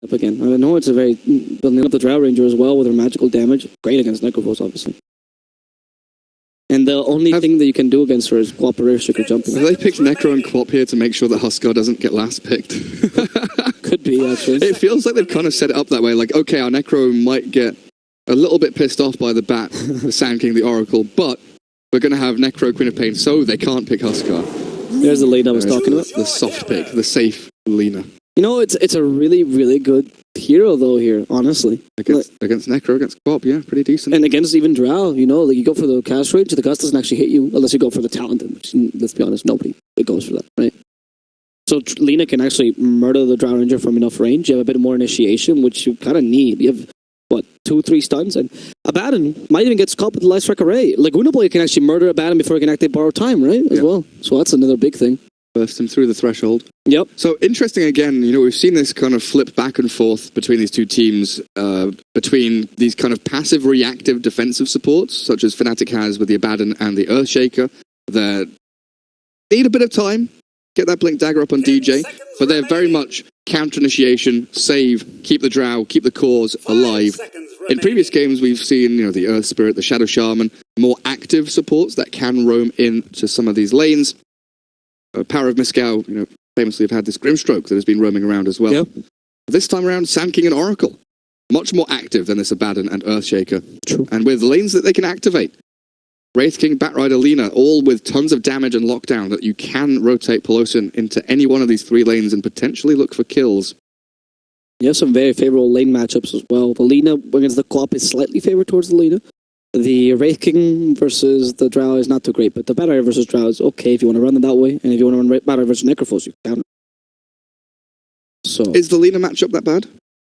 up again. I know it's a very building up the Drow Ranger as well with her magical damage. Great against Necrophos, obviously. And the only thing that you can do against her is Quap or Earthshaker jumping. Have they picked Necro and Quap here to make sure that Huskar doesn't get last picked? Could be, actually. It feels like they've kind of set it up that way. Like, okay, our Necro might get a little bit pissed off by the Bat, the Sand King, the Oracle, but we're going to have Necro, Queen of Pain, so they can't pick Huskar. There's the lane I was talking about. The soft pick, the safe Lina. You know, it's a really, really good hero, though, here, honestly. Against Necro, against Quap, yeah, pretty decent. And against even Drow, you know, like you go for the cast range, the cast doesn't actually hit you, unless you go for the talent, which, let's be honest, nobody goes for that, right? So Lina can actually murder the Drow Ranger from enough range. You have a bit more initiation, which you kind of need. You have, 2-3 stuns, and Abaddon might even get caught with the Light Strike Array. Laguna Boy can actually murder Abaddon before he can activate Borrow Time, right? As well. So that's another big thing. Burst him through the threshold. Yep. So interesting again, you know, we've seen this kind of flip back and forth between these two teams, between these kind of passive reactive defensive supports, such as Fnatic has with the Abaddon and the Earthshaker, that need a bit of time, get that Blink Dagger up on DJ, but they're very much counter initiation, save, keep the Drow, keep the cores alive. In previous games, we've seen, you know, the Earth Spirit, the Shadow Shaman, more active supports that can roam into some of these lanes. Power of Miskau, you know, famously have had this Grimstroke that has been roaming around as well. Yep. This time around, Sand King and Oracle, much more active than this Abaddon and Earthshaker. True. And with lanes that they can activate. Wraith King, Batrider, Lina, all with tons of damage and lockdown that you can rotate Pelosin into any one of these 3 lanes and potentially look for kills. You have some very favorable lane matchups as well. The Lina against the Quap is slightly favored towards the Lina. The Wraith King versus the Drow is not too great, but the Batrider versus Drow is okay if you want to run it that way, and if you want to run Batrider versus Necrophos, you can. So is the Lina matchup that bad?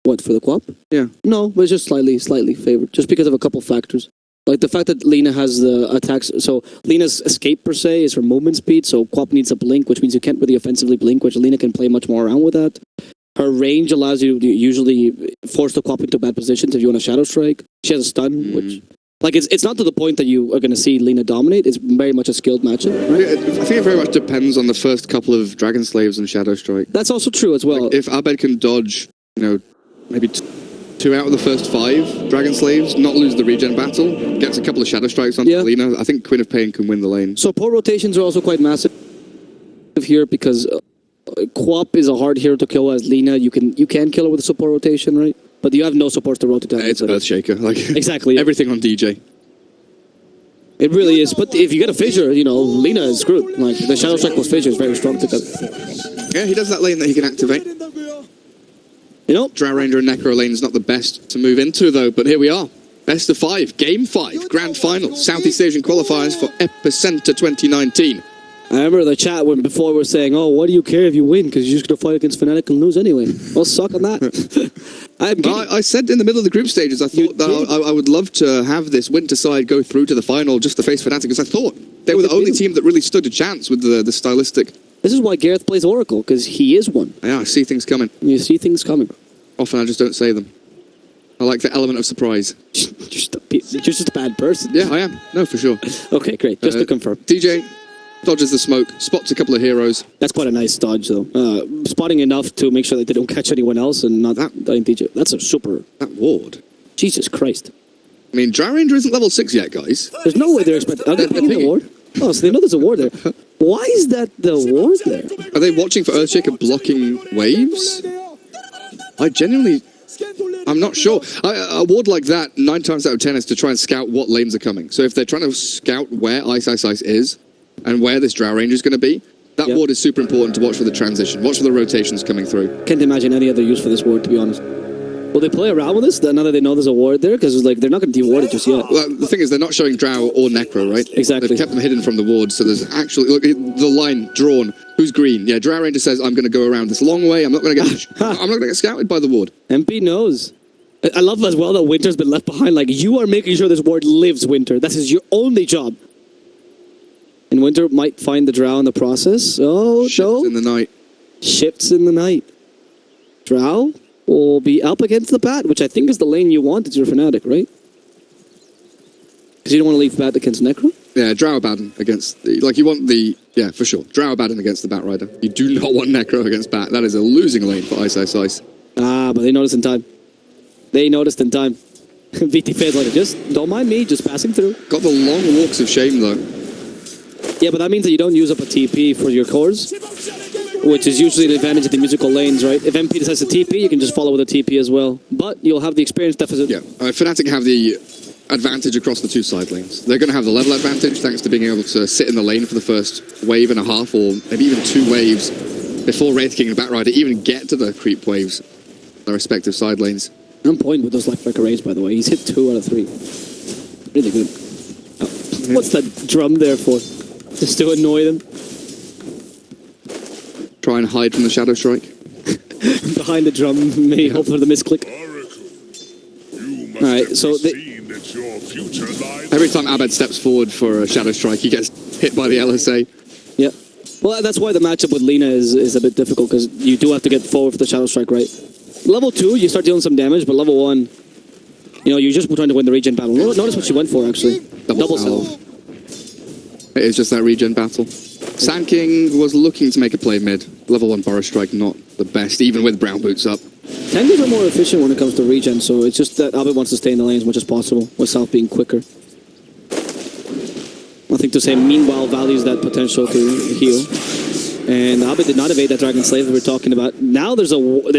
What, for the Quap? Yeah. No, but it's just slightly favored, just because of a couple factors. Like the fact that Lina has the attacks, so Lina's escape per se is her movement speed, so Quap needs a blink, which means you can't really offensively blink, which Lina can play much more around with that. Her range allows you to usually force the Quap into bad positions if you want a Shadow Strike. She has a stun, which... Like, it's not to the point that you are going to see Lina dominate. It's very much a skilled matchup, right? I think it very much depends on the first couple of Dragon Slaves and Shadow Strike. That's also true as well. Like if Abed can dodge, you know, maybe 2 out of the first 5 Dragon Slaves, not lose the regen battle, gets a couple of Shadow Strikes on Lina, I think Queen of Pain can win the lane. So port rotations are also quite massive here because Quap is a hard hero to kill as Lina. You can kill her with a support rotation, right? But you have no supports to rotate down. It's Earthshaker. Like, exactly. Everything on DJ. It really is. But if you get a fissure, you know, Lina is screwed. Like, the Shadow Strike plus fissure is very strong together. Yeah, he does that lane that he can activate. You know? Drow Ranger and Necro lane is not the best to move into, though, but here we are. Best of 5, Game 5, Grand Final, Southeast Asian qualifiers for Epicenter 2019. I remember the chat when before we were saying, oh, what do you care if you win? Because you're just going to fight against Fnatic and lose anyway. Well, suck on that. I said in the middle of the group stages, I thought that I would love to have this winter side go through to the final just to face Fnatic, because I thought they were the only team that really stood a chance with the stylistic. This is why Gareth plays Oracle, because he is one. Yeah, I see things coming. You see things coming. Often I just don't say them. I like the element of surprise. You're just a bad person. Yeah, I am. No, for sure. Okay, great. Just to confirm. DJ dodges the smoke, spots a couple of heroes. That's quite a nice dodge, though. Spotting enough to make sure that they don't catch anyone else and not dying DJ. That's a super... That ward. Jesus Christ. I mean, Drow Ranger isn't level 6 yet, guys. There's no way they're expecting... Are they picking the ward? Oh, so they know there's a ward there. Why is that the ward there? Are they watching for Earthshaker blocking waves? I genuinely... I'm not sure. A ward like that, 9 times out of 10, is to try and scout what lanes are coming. So if they're trying to scout where Ice is, and where this Drow Ranger is going to be, that ward is super important to watch for the transition, watch for the rotations coming through. Can't imagine any other use for this ward, to be honest. Will they play around with this now that they know there's a ward there? Because like they're not going to de-ward it just yet. Well, the thing is, they're not showing Drow or Necro, right? Exactly. They've kept them hidden from the ward, so there's actually... Look, the line drawn. Who's green? Yeah, Drow Ranger says, I'm going to go around this long way. I'm not going to get scouted by the ward. MP knows. I love as well that Winter's been left behind. Like, you are making sure this ward lives, Winter. That is your only job. And Winter might find the Drow in the process. Oh, Shifts in the night. Shifts in the night. Drow will be up against the Bat, which I think is the lane you want. It's your Fnatic, right? Because you don't want to leave Bat against Necro? Yeah, Drow Abaddon against the... Like, you want the... Yeah, for sure. Drow Abaddon against the Batrider. You do not want Necro against Bat. That is a losing lane for Ice. Ah, but they noticed in time. They noticed in time. VT fans like, just don't mind me, just passing through. Got the long walks of shame, though. Yeah, but that means that you don't use up a TP for your cores, which is usually the advantage of the musical lanes, right? If MP decides to TP, you can just follow with a TP as well. But you'll have the experience deficit. Yeah, Fnatic have the advantage across the two side lanes. They're going to have the level advantage thanks to being able to sit in the lane for the first wave and a half, or maybe even 2 waves, before Wraith King and Batrider even get to the creep waves, their respective side lanes. On point with those Lifelike arrays, by the way. He's hit 2 out of 3. Really good. Oh. What's that drum there for? Just to annoy them? Try and hide from the Shadow Strike. Behind the drum, maybe hope for the misclick. Alright, so every time Abed steps forward for a Shadow Strike, he gets hit by the LSA. Yeah. Well, that's why the matchup with Lina is a bit difficult, because you do have to get forward for the Shadow Strike, right? Level 2, you start dealing some damage, but level 1, you know, you're just trying to win the regen battle. Notice what she went for, actually. Double self. It is just that regen battle. Sand King was looking to make a play mid. Level 1 Burrow Strike, not the best, even with brown boots up. Tango's are more efficient when it comes to regen, so it's just that Abed wants to stay in the lane as much as possible, with South being quicker. Nothing to say, meanwhile values that potential to heal. And Abed did not evade that Dragon Slave that we're talking about. Now there's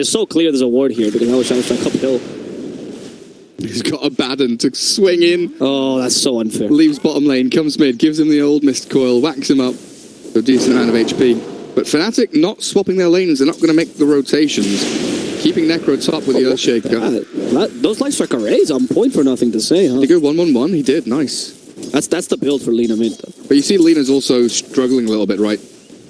so clear there's a ward here, because now Shadow Strike uphill. He's got Abaddon to swing in. Oh, that's so unfair. Leaves bottom lane, comes mid, gives him the old Mist Coil, whacks him up. A decent amount of HP. But Fnatic not swapping their lanes, they're not going to make the rotations. Keeping Necro top with the Earthshaker. Those Lifelike arrays on point for nothing to say, huh? Did he go 1-1-1? He did, nice. That's the build for Lina mid, though. But you see Lina's also struggling a little bit, right?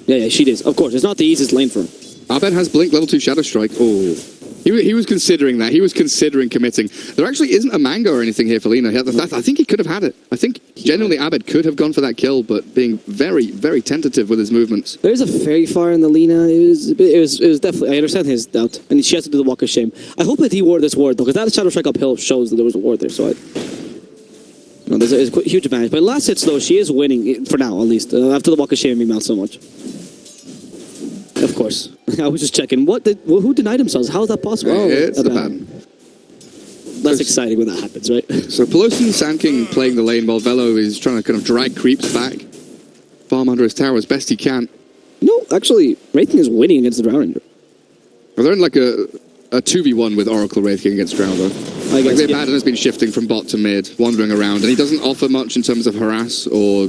Yeah, she is. Of course, it's not the easiest lane for him. Abed has Blink level 2 Shadow Strike. Oh. He was considering that. He was considering committing. There actually isn't a Mango or anything here for Lina. I think he could have had it. I think genuinely Abed could have gone for that kill, but being very, very tentative with his movements. There's a Fairy Fire in the Lina. It was definitely. I understand his doubt, and she has to do the Walk of Shame. I hope that he wore this ward though, because that Shadow Strike uphill shows that there was a ward there. So there's a huge advantage. But last hits though, she is winning for now, at least. After the Walk of Shame, made me mouth so much. Of course. I was just checking. Who denied themselves? How is that possible? It's the ban. That's exciting when that happens, right? So Pelosi and Sand King playing the lane while Velo is trying to kind of drag creeps back. Farm under his tower as best he can. No, actually, Wraith King is winning against the Drow Ranger. Well, they're in like a 2v1 with Oracle Wraith King against Drow, though. I guess, the Abaddon has been shifting from bot to mid, wandering around, and he doesn't offer much in terms of harass or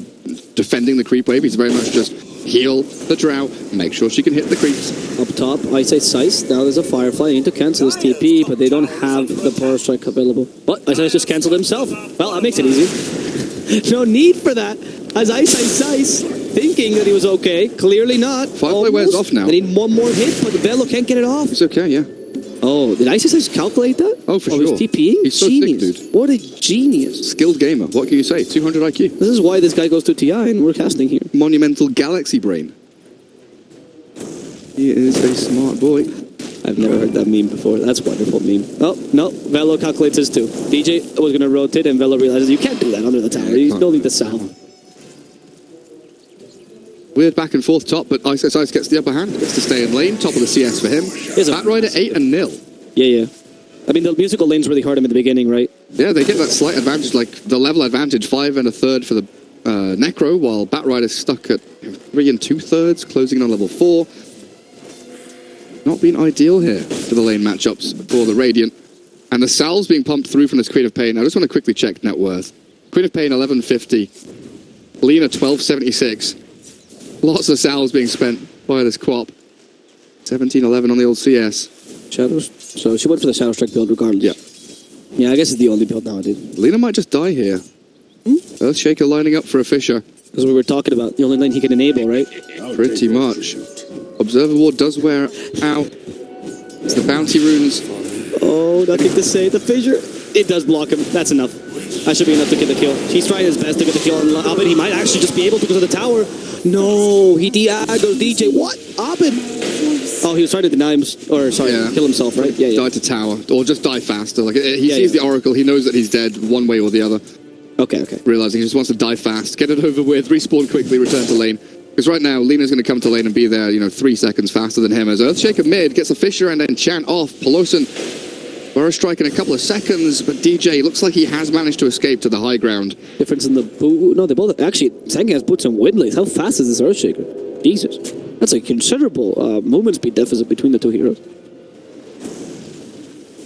defending the creep wave. He's very much just heal the Drow, make sure she can hit the creeps. Up top, I say Sice. Now there's a Firefly. I need to cancel this TP, but they don't have the Power Strike available. But Ice just canceled himself. Well, that makes it easy. No need for that. As Sice thinking that he was okay. Clearly not. Firefly wears off now. They need one more hit, but Velo can't get it off. It's okay, yeah. Oh, did Ice calculate that? Oh, for sure. He's TPing? He's so genius. sick, dude. What a genius. Skilled gamer. What can you say? 200 IQ. This is why this guy goes to TI and we're casting here. Monumental galaxy brain. He is a smart boy. I've never heard that meme before. That's a wonderful meme. Oh, no. Velo calculates his too. DJ was going to rotate and Velo realizes you can't do that under the tower. He's building the south. Weird back and forth top, but Ice gets the upper hand. Gets to stay in lane. Top of the CS for him. Batrider 8-0. Yeah. I mean, the musical lanes really hurt him at the beginning, right? Yeah, they get that slight advantage, like the level advantage, 5 1/3 for the Necro, while Batrider's stuck at 3 2/3, closing in on level 4. Not been ideal here for the lane matchups for the Radiant. And the salves being pumped through from this Queen of Pain. I just want to quickly check net worth. Queen of Pain 1150, Lina 1276. Lots of salves being spent by this Quap. 1711 on the old CS. Shadows. So she went for the Shadow Strike build regardless. Yeah, I guess it's the only build now, dude. Lina might just die here. Earthshaker lining up for a Fissure. That's what we were talking about. The only lane he can enable, right? Pretty much. Observer Ward does wear out. It's the bounty runes. Oh, nothing to say. The fissure. It does block him. That's enough. That should be enough to get the kill. He's trying his best to get the kill on Abed. He might actually just be able to go to the tower. No, he goes DJ. What? Abed? Oh, he was trying to deny him, or sorry, kill himself, right? Yeah. Die to tower, or just die faster. Like he sees the Oracle, he knows that he's dead one way or the other. Okay. Realizing he just wants to die fast, get it over with, respawn quickly, return to lane. Because right now, Lena's going to come to lane and be there, 3 seconds faster than him. As Earthshaker mid gets a Fissure and then Chant off. Pelosin, Burrow Strike in a couple of seconds, but DJ looks like he has managed to escape to the high ground. Difference in the boot. No, they both actually. Sanking has boots and Windlace. How fast is this Earthshaker? Jesus, that's a considerable movement speed deficit between the two heroes.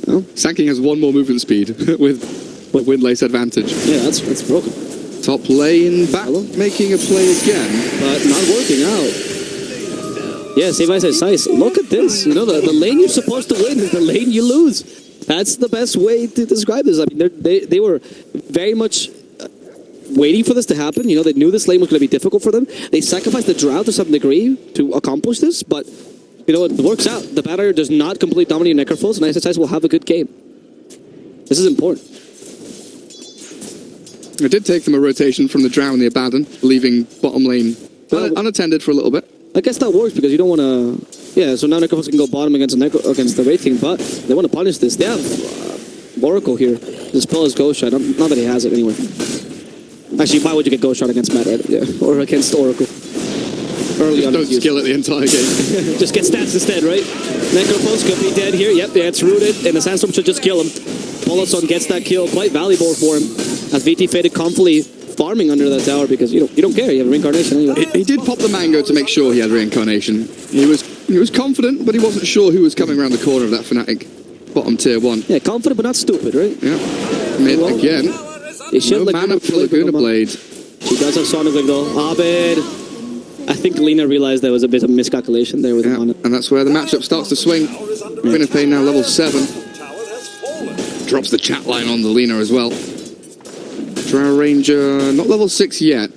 Well, Sanking has one more movement speed with Windlace advantage. yeah, that's broken, Top lane back, making a play again. but not working out. Yeah, save ice size. Look at this. The lane you're supposed to win is the lane you lose. That's the best way to describe this. I mean, they were very much waiting for this to happen. They knew this lane was going to be difficult for them. They sacrificed the Drow to some degree to accomplish this, but it works out. The batter does not completely dominate Necrophos, and ISSIs will have a good game. This is important. It did take them a rotation from the Drow and the Abaddon, leaving bottom lane unattended for a little bit. I guess that works because you don't want to... Yeah, so now Necrophos can go bottom against the Wraith King, but they want to punish this. They have Oracle here. The spell is Ghost Shot. Not that he has it anyway. Actually, why would you get Ghost Shot against Matt, right? Yeah, or against Oracle. Early on. Don't skill it the entire game. Just get stats instead, right? Necrophos could be dead here. Yep, yeah, it's rooted, and the Sandstorm should just kill him. Poloson gets that kill, quite valuable for him. As VT Faded comfortably farming under that tower because you don't care, you have a reincarnation anyway. He did pop the mango to make sure he had reincarnation. He was confident, but he wasn't sure who was coming around the corner of that Fnatic bottom tier 1. Yeah, confident but not stupid, right? Yeah. Mid again. He should No mana for Laguna Blade. She does have Sonic Wave though. Abed. I think Lina realized there was a bit of miscalculation there with him on it. And that's where the matchup starts to swing. Queen of Pain now level 7. Drops the chat line on the Lina as well. Drow Ranger, not level 6 yet.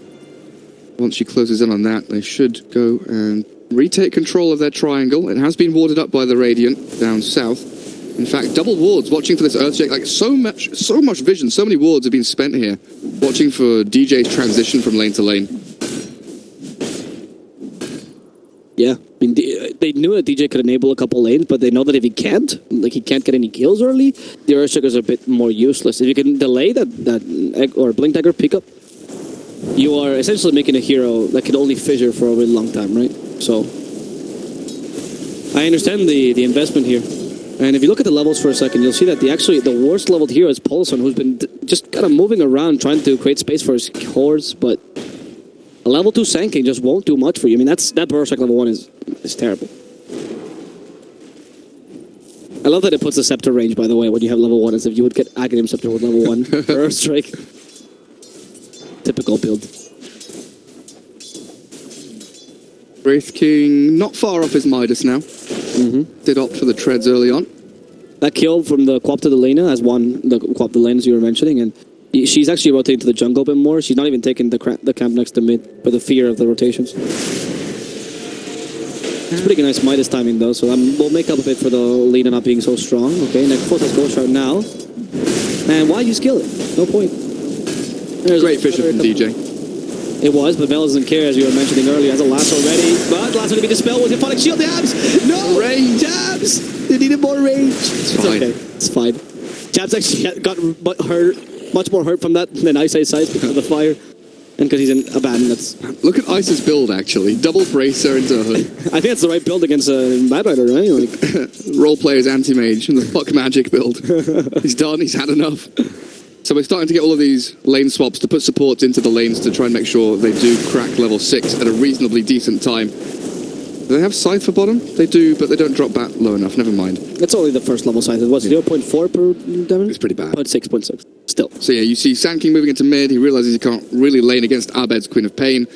Once she closes in on that, they should go and retake control of their triangle. It has been warded up by the Radiant down south. In fact, double wards watching for this Earthshake. Like so much vision, so many wards have been spent here watching for DJ's transition from lane to lane. Yeah, I mean, they knew that DJ could enable a couple lanes, but they know that if he can't get any kills early, the Earthshakers are a bit more useless. If you can delay that egg or Blink Dagger pickup, you are essentially making a hero that can only fissure for a really long time, right? So, I understand the investment here. And if you look at the levels for a second, you'll see that the worst leveled hero is Polson, who's been just kind of moving around, trying to create space for his hordes, but a level 2 Sanking just won't do much for you. I mean, that Burrow level 1 is terrible. I love that it puts the Scepter range, by the way, when you have level 1, as if you would get Aghanim Scepter with level 1. Burrow Strike. Typical build. Wraith King not far off his Midas now. Did opt for the treads early on. That kill from the Quap to the Lena has won the Quap to the lanes you were mentioning, and she's actually rotating to the jungle a bit more. She's not even taking the camp next to mid for the fear of the rotations. It's pretty nice Midas timing though, so we'll make up a bit for the Lena not being so strong. Okay, next has Ghost Shot now. And why you skill it? No point. There's Great Fissure from DJ. It was, but Vel doesn't care, as you were mentioning earlier. Has a lasso ready, but lasso to be dispelled with Hypnotic Shield. Jabs! No! Range! Jabs! They needed more range. It's fine. okay. It's fine. Jabs actually got much more hurt from that than Ice Size because of the fire. And because he's in Abaddon, that's... Look at Ice's build, actually. Double Bracer into a hood. I think that's the right build against Mad Rider, right? Role player's anti-mage and the fuck magic build. He's done, he's had enough. So we're starting to get all of these lane swaps to put supports into the lanes to try and make sure they do crack level 6 at a reasonably decent time. Do they have Scythe for bottom? They do, but they don't drop back low enough. Never mind. That's only the first level Scythe. It was 0.4 per damage? It's pretty bad. 0.6. Still. So yeah, you see Sand King moving into mid. He realizes he can't really lane against Abed's Queen of Pain.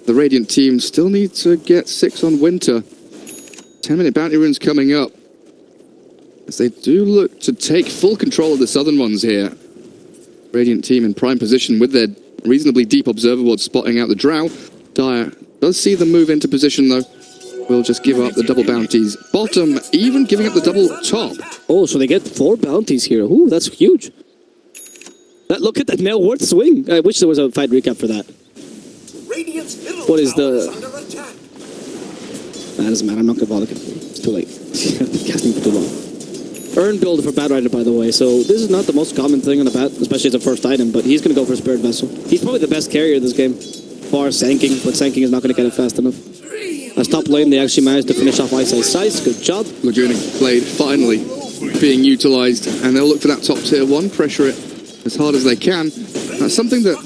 The Radiant team still need to get 6 on Winter. 10-minute bounty runes coming up. As they do look to take full control of the southern ones here. Radiant team in prime position with their reasonably deep observer ward spotting out the Drow. Dire does see them move into position though. Will just give up the double bounties. Bottom even giving up the double top. Oh, so they get 4 bounties here. Ooh, that's huge. Look at that Nell Worth swing. I wish there was a fight recap for that. What is the... That doesn't matter. I'm not going to bother. It's too late. Casting for too long. Earn build for Bad Rider, by the way. So this is not the most common thing on the bat, especially as a first item, but he's going to go for Spirit Vessel. He's probably the best carrier of this game. for Sanking, but Sanking is not going to get it fast enough. As top lane, they actually managed to finish off Ice. Good job. Laguna Blade finally being utilised, and they'll look for that top tier 1, pressure it as hard as they can. That's something that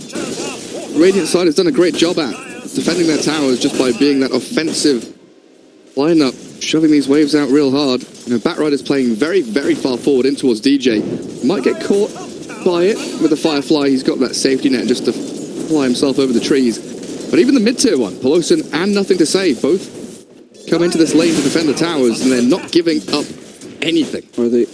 Radiant side has done a great job at, defending their towers just by being that offensive lineup, shoving these waves out real hard. You know, Batrider's playing very, very far forward in towards DJ. Might get caught by it with the Firefly. He's got that safety net just to fly himself over the trees. But even the mid-tier 1, Pelosin and Nothing to Say, both come into this lane to defend the towers, and they're not giving up anything. Or the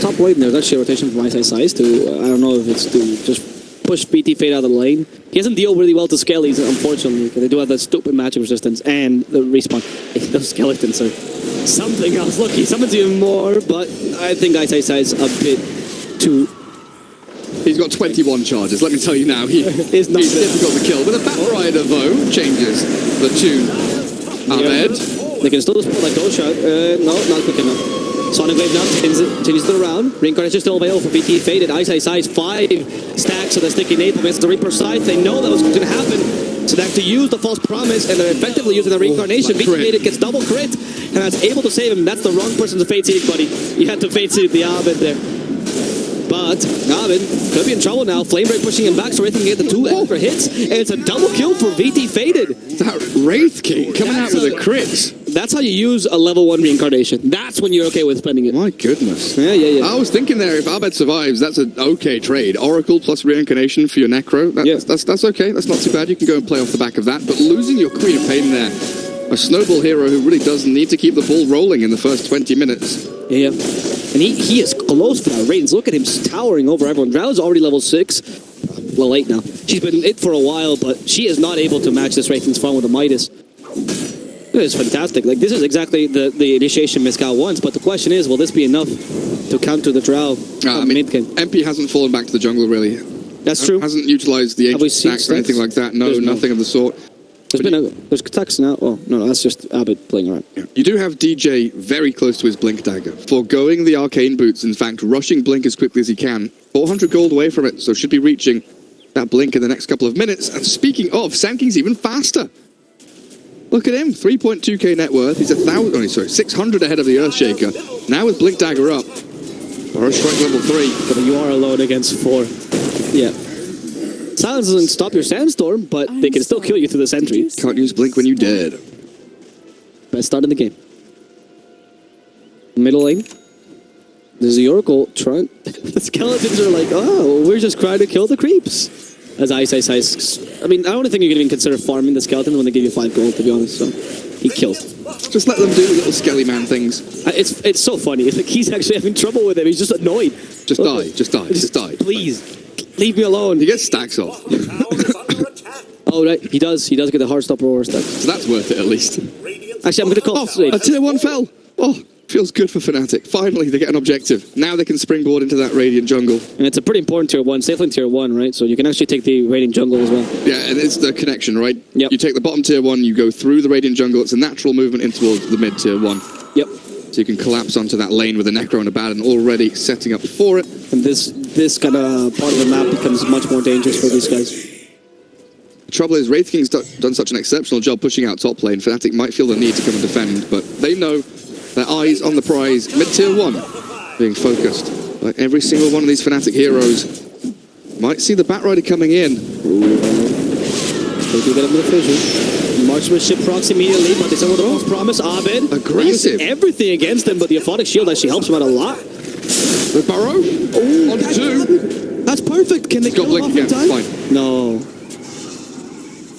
top lane, there's actually a rotation from Ice to, I don't know if it's to just push BT Fade out of the lane. He doesn't deal really well to Skellies, unfortunately, because they do have that stupid magic resistance and the respawn. Those skeletons are something else. Look, he summons even more, but I think Ice is a bit too... He's got 21 charges, let me tell you now. He's not difficult to kill. But the Batrider, though, changes the tune. Ahmed. They can still just put like those shot. No, not quick enough. Sonic Wave now changes it around. Reincarnation still available for BT Faded. Ice 5 stacks of the Sticky Nape against the Reaper side. They know that was going to happen. So they have to use the False Promise, and they're effectively using the Reincarnation. BT Faded gets double crit, and that's able to save him. That's the wrong person to Fate Seed, buddy. You had to Fate Seed the Abed there. But Abed could be in trouble now. Flamebreak pushing him back so Wraith can get the 2 extra hits, and it's a double kill for VT Faded. That Wraith King coming out with a crit. That's how you use a level 1 reincarnation. That's when you're okay with spending it. My goodness. Yeah. I was thinking there, if Abed survives, that's an okay trade. Oracle plus reincarnation for your Necro. That's okay. That's not too bad. You can go and play off the back of that. But losing your Queen of Pain there, a snowball hero who really does need to keep the ball rolling in the first 20 minutes. Yeah. And he is close for that. Radiance, look at him towering over everyone. Drow's already level 6. Level 8 now. She's been it for a while, but she is not able to match this Radiant's fun with a Midas. It's fantastic. Like, this is exactly the initiation Mezcal wants, but the question is, will this be enough to counter the Drow? MP hasn't fallen back to the jungle, really. That's true. Hasn't utilised the ancient stacks or anything like that. No, nothing of the sort. There's attacks now. Oh, no, that's just Abed playing around. You do have DJ very close to his Blink Dagger. Foregoing the Arcane Boots, in fact, rushing Blink as quickly as he can. 400 gold away from it, so should be reaching that Blink in the next couple of minutes. And speaking of, Sanking's even faster. Look at him, 3.2k net worth. He's 600 ahead of the Earthshaker. Now with Blink Dagger up. Burrow Strike level 3. But you are alone against 4. Yeah. Silence doesn't stop your Sandstorm, but they can still kill you through the sentry. Can't use Blink when you're dead. Best start in the game. Middle lane. There's the Oracle trying. The skeletons are like, oh, we're just trying to kill the creeps. As Ice. I mean, I don't think you can even consider farming the skeleton when they give you 5 gold, to be honest. So he kills. Just let them do little skelly man things. It's so funny. It's like he's actually having trouble with him. He's just annoyed. Just die. Please, leave me alone. He gets stacks off. Oh, right. He does get the Heartstopper Aurora stack. So that's worth it, at least. Actually, I'm going to call a tier 1 fell. Oh, feels good for Fnatic. Finally, they get an objective. Now they can springboard into that Radiant jungle. And it's a pretty important tier 1. Safe lane tier 1, right? So you can actually take the Radiant jungle as well. Yeah, and it's the connection, right? Yep. You take the bottom tier 1, you go through the Radiant jungle. It's a natural movement in towards the mid tier 1. Yep. So you can collapse onto that lane with a Necro and a Abaddon already setting up for it. And this kind of part of the map becomes much more dangerous for these guys. The trouble is, Wraith King's done such an exceptional job pushing out top lane. Fnatic might feel the need to come and defend, but they know their eyes on the prize. Mid-tier 1 being focused by every single one of these Fnatic heroes. Might see the Batrider coming in. They do get him with a vision. Marksmanship procs immediately, but they still with the False Promise. Abed. Aggressive. Everything against him, but the Aphotic Shield actually helps him out a lot. With Burrow. On 2. That's perfect. Can they kill him off in time? Fine. No.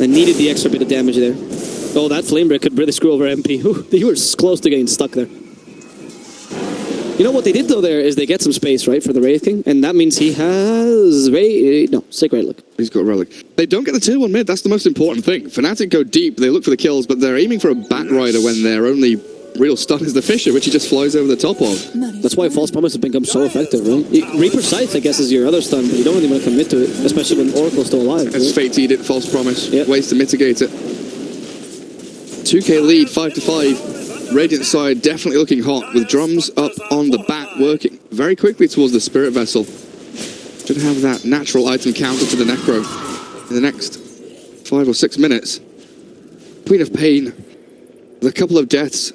I needed the extra bit of damage there. Oh, that Flamebreak could really screw over MP. They were close to getting stuck there. You know what they did, though, there is they get some space, right, for the Wraith King, and that means he has... Sick Relic. He's got Relic. They don't get the tier 1 mid, that's the most important thing. Fnatic go deep, they look for the kills, but they're aiming for a Batrider when their only real stun is the Fissure, which he just flies over the top of. That's why False Promise has become so effective, right? Reaper Scythe, I guess, is your other stun, but you don't really want to commit to it, especially when Oracle's still alive. As Fate Seed it, False Promise, yep. Ways to mitigate it. 2k lead, 5-5. Radiant side definitely looking hot, with drums up on the bat, working very quickly towards the Spirit Vessel. should have that natural item counter to the Necro in the next 5 or 6 minutes. Queen of Pain, the couple of deaths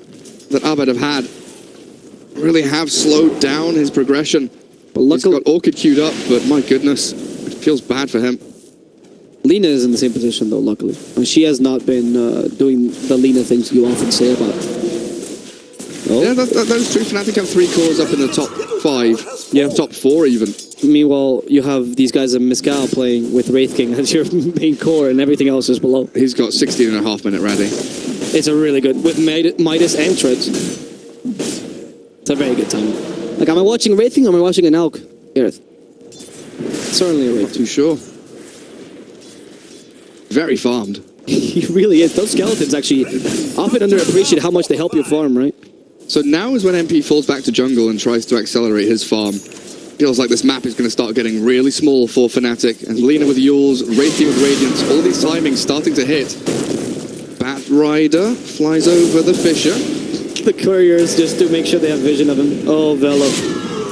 that Abed have had really have slowed down his progression. He's got Orchid queued up, but my goodness, it feels bad for him. Lina is in the same position though, luckily. And she has not been doing the Lina things you often say about. Oh. Yeah, that's true. Fnatic have 3 cores up in the top 5. Yeah. Top 4 even. Meanwhile, you have these guys in Mezcal playing with Wraith King as your main core and everything else is below. He's got 16.5 minute ready. It's a really good, with Midas and Treads. It's a very good time. Like, am I watching Wraith King or am I watching an Alk? Gareth. Certainly a Wraith. Not too sure. Very farmed. He really is. Those skeletons actually often underappreciate how much they help your farm, right? So now is when MP falls back to jungle and tries to accelerate his farm. Feels like this map is going to start getting really small for Fnatic. And Lina with Yules, Wraithy with Radiance, all these timings starting to hit. Bat Rider flies over the Fissure. The couriers just to make sure they have vision of him. Oh, Velo.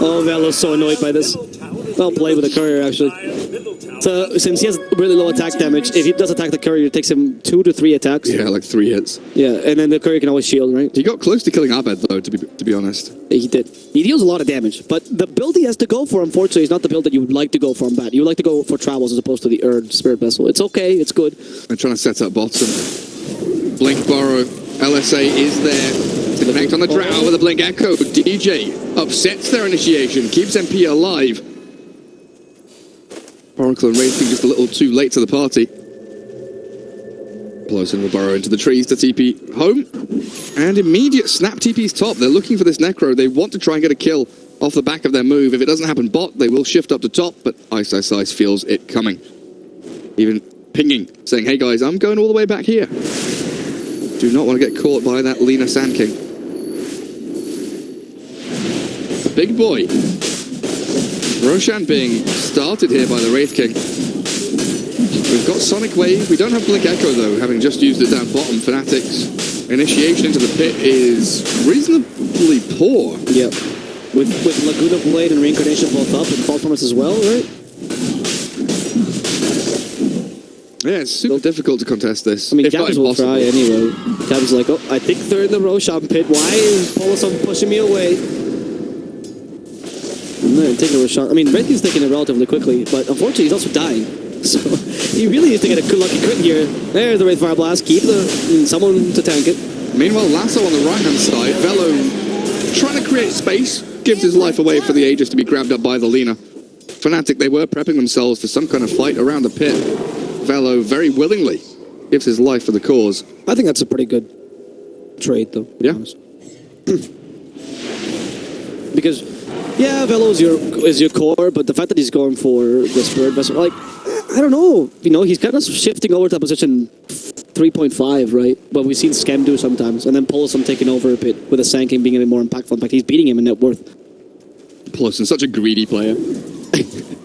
Oh, Velo's so annoyed by this. Well played with the courier, actually. So, since he has really low attack damage, if he does attack the courier, it takes him 2 to 3 attacks. Yeah, like 3 hits. Yeah, and then the courier can always shield, right? He got close to killing Abed, though, to be honest. He did. He deals a lot of damage, but the build he has to go for, unfortunately, is not the build that you would like to go for on bat. You would like to go for travels as opposed to the Erd Spirit Vessel. It's okay, it's good. They're trying to set up bottom. Blink Burrow, LSA is there. To connect on the Drow with a Blink Echo. DJ upsets their initiation, keeps MP alive. Oracle and Wraith King just a little too late to the party. Plowson will burrow into the trees to TP home. And immediate snap TP's top. They're looking for this Necro. They want to try and get a kill off the back of their move. If it doesn't happen bot, they will shift up to top, but Ice feels it coming. Even pinging, saying, hey guys, I'm going all the way back here. Do not want to get caught by that Lina Sand King. A big boy. Roshan being started here by the Wraith King. We've got Sonic Wave. We don't have Blink Echo, though, having just used it down bottom. Fnatic's initiation into the pit is reasonably poor. Yep. With Laguna Blade and Reincarnation both up and False Promise as well, right? Yeah, it's super difficult to contest this. I mean, Gabs will try anyway. Gabs is like, oh, I think they're in the Roshan pit. Why is Polisson pushing me away? No, taking a Roshan. I mean, Wraith is taking it relatively quickly, but unfortunately he's also dying. So he really needs to get a good lucky crit here. There's the Wraith Fire Blast. Keep someone to tank it. Meanwhile, Lasso on the right-hand side. Velo trying to create space. Gives his life away for the Aegis to be grabbed up by the Lina. Fnatic, they were prepping themselves for some kind of fight around the pit. Velo very willingly gives his life for the cause. I think that's a pretty good trade, though. Yeah. Because, yeah, Velo is your core, but the fact that he's going for the Spirit Vessel, like, I don't know. You know, he's kind of shifting over to position 3.5, right? What we've seen Skem do sometimes. And then Polisson taking over a bit with a Sand King being a bit more impactful. In fact, he's beating him in net worth. Polisson, such a greedy player.